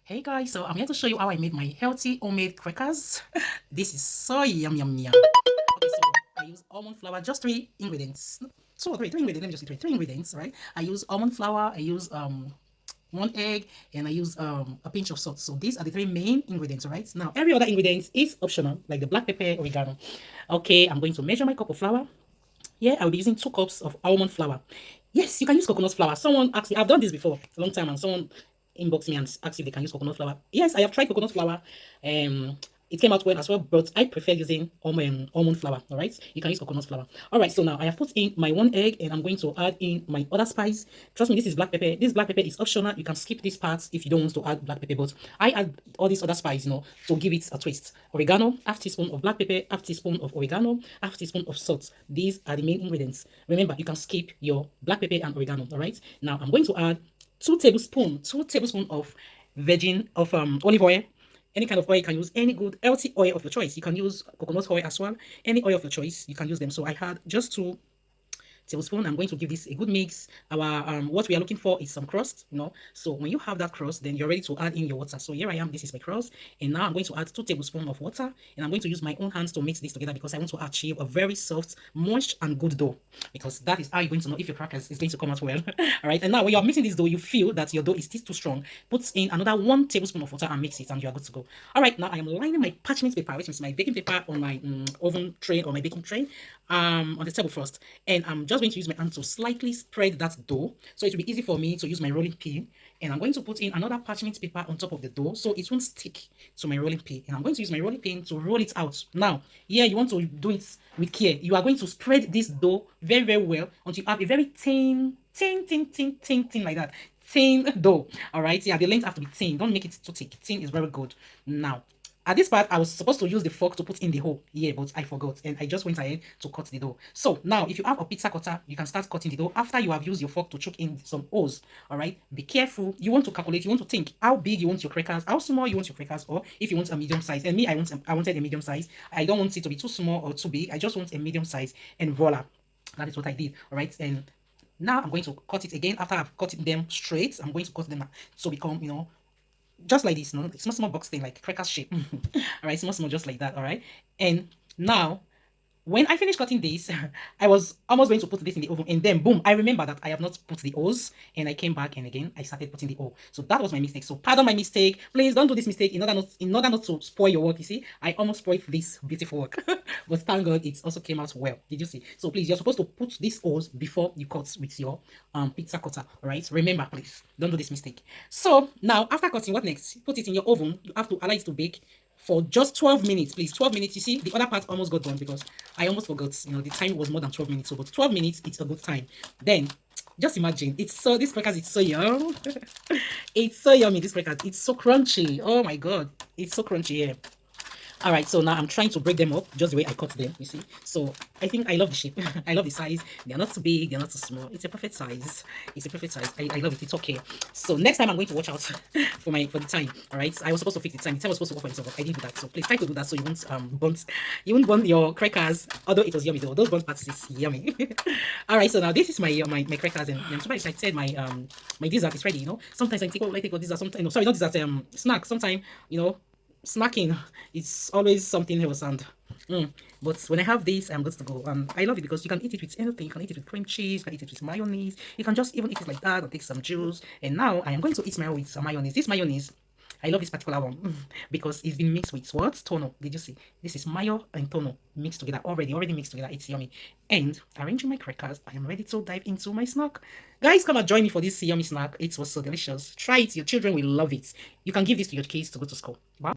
Hey guys, so I'm here to show you how I made my healthy homemade crackers. This is so yum yum yum. Okay, so I use almond flour, just three ingredients. Two or three ingredients, let me just say three ingredients, right? I use almond flour, I use one egg, and I use a pinch of salt. So these are the three main ingredients, right? Now every other ingredient is optional, like the black pepper, oregano. Okay, I'm going to measure my cup of flour. Here I'll be using 2 cups of almond flour. Yes, you can use coconut flour. Someone asked me, I've done this before a long time, and someone inboxed me and asked if they can use coconut flour. Yes, I have tried coconut flour. It came out well as well, but I prefer using almond flour. All right, you can use coconut flour. All right, so now I have put in my one egg, and I'm going to add in my other spice. Trust me, this is black pepper. This black pepper is optional. You can skip this part if you don't want to add black pepper, but I add all these other spices, to give it a twist. Oregano, half teaspoon of black pepper, half teaspoon of oregano, half teaspoon of salt. These are the main ingredients. Remember, you can skip your black pepper and oregano. All right, now I'm going to add 2 tablespoons of virgin of olive oil. Any kind of oil, you can use any good healthy oil of your choice. You can use coconut oil as well. Any oil of your choice, you can use them. So I had just 2 tablespoons. I'm going to give this a good mix. Our what we are looking for is some crust, So when you have that crust, then you're ready to add in your water. So here I am. This is my crust, and now I'm going to add 2 tablespoons of water, and I'm going to use my own hands to mix this together because I want to achieve a very soft, moist, and good dough. Because that is how you're going to know if your crackers is going to come out well. All right. And now when you're mixing this dough, you feel that your dough is still too strong. Put in another 1 tablespoon of water and mix it, and you are good to go. All right. Now I am lining my parchment paper, which is my baking paper, on my oven tray or my baking tray, on the table first, and I'm just going to use my hand to slightly spread that dough so it will be easy for me to use my rolling pin. And I'm going to put in another parchment paper on top of the dough so it won't stick to my rolling pin. And I'm going to use my rolling pin to roll it out. Now, yeah, you want to do it with care. You are going to spread this dough very, very well until you have a very thin like that. Thin dough. All right. Yeah, the length have to be thin. Don't make it too thick. Thin is very good. Now, at this part, I was supposed to use the fork to put in the hole here, but I forgot, and I just went ahead to cut the dough. So now, if you have a pizza cutter, you can start cutting the dough after you have used your fork to choke in some holes. All right, be careful. You want to calculate. You want to think how big you want your crackers, how small you want your crackers, or if you want a medium size. And me, I wanted a medium size. I don't want it to be too small or too big. I just want a medium size, and voila, that is what I did. All right, and now I'm going to cut it again after I've cut them straight. I'm going to cut them to become, just like this, like small box thing, like cracker shape. All right, small, just like that. All right, and now when I finished cutting this, I was almost going to put this in the oven, and then boom, I remember that I have not put the O's, and I came back and again I started putting the O. So that was my mistake. So pardon my mistake. Please don't do this mistake in order not to spoil your work. You see, I almost spoiled this beautiful work, but thank God it also came out well. Did you see? So please, you're supposed to put these O's before you cut with your pizza cutter. All right, remember, please don't do this mistake. So now after cutting, what next? Put it in your oven. You have to allow it to bake for just 12 minutes, please. 12 minutes. You see, the other part almost got done because I almost forgot. The time was more than 12 minutes. So, but 12 minutes, it's a good time. Then, just imagine, this crackers, it's so yum. It's so yummy, this crackers. It's so crunchy. Oh my God. It's so crunchy, yeah. All right, so now I'm trying to break them up just the way I cut them, you see. So I think I love the shape. I love the size. They're not too big, they're not too small. It's a perfect size. It's a perfect size. I love it. It's okay. So next time I'm going to watch out for the time. All right. I was supposed to fix the time. The time was supposed to work for itself, but I didn't do that. So please try to do that so you won't burn your crackers. Although it was yummy though. Those burnt parts is yummy. All right, so now this is my crackers, and so I said my dessert is ready. Sometimes I take a dessert, sometimes sorry, not dessert, snack. Sometimes snacking, it's always something else, and but when I have this, I'm good to go. I love it because you can eat it with anything. You can eat it with cream cheese, you can eat it with mayonnaise, you can just even eat it like that or take some juice. And now I am going to eat my with some mayonnaise. This mayonnaise, I love this particular one because it's been mixed with what? Tono. Did you see? This is mayo and tono mixed together already mixed together. It's yummy. And arranging my crackers, I am ready to dive into my snack. Guys, come and join me for this yummy snack. It was so delicious. Try it. Your children will love it. You can give this to your kids to go to school. Bye.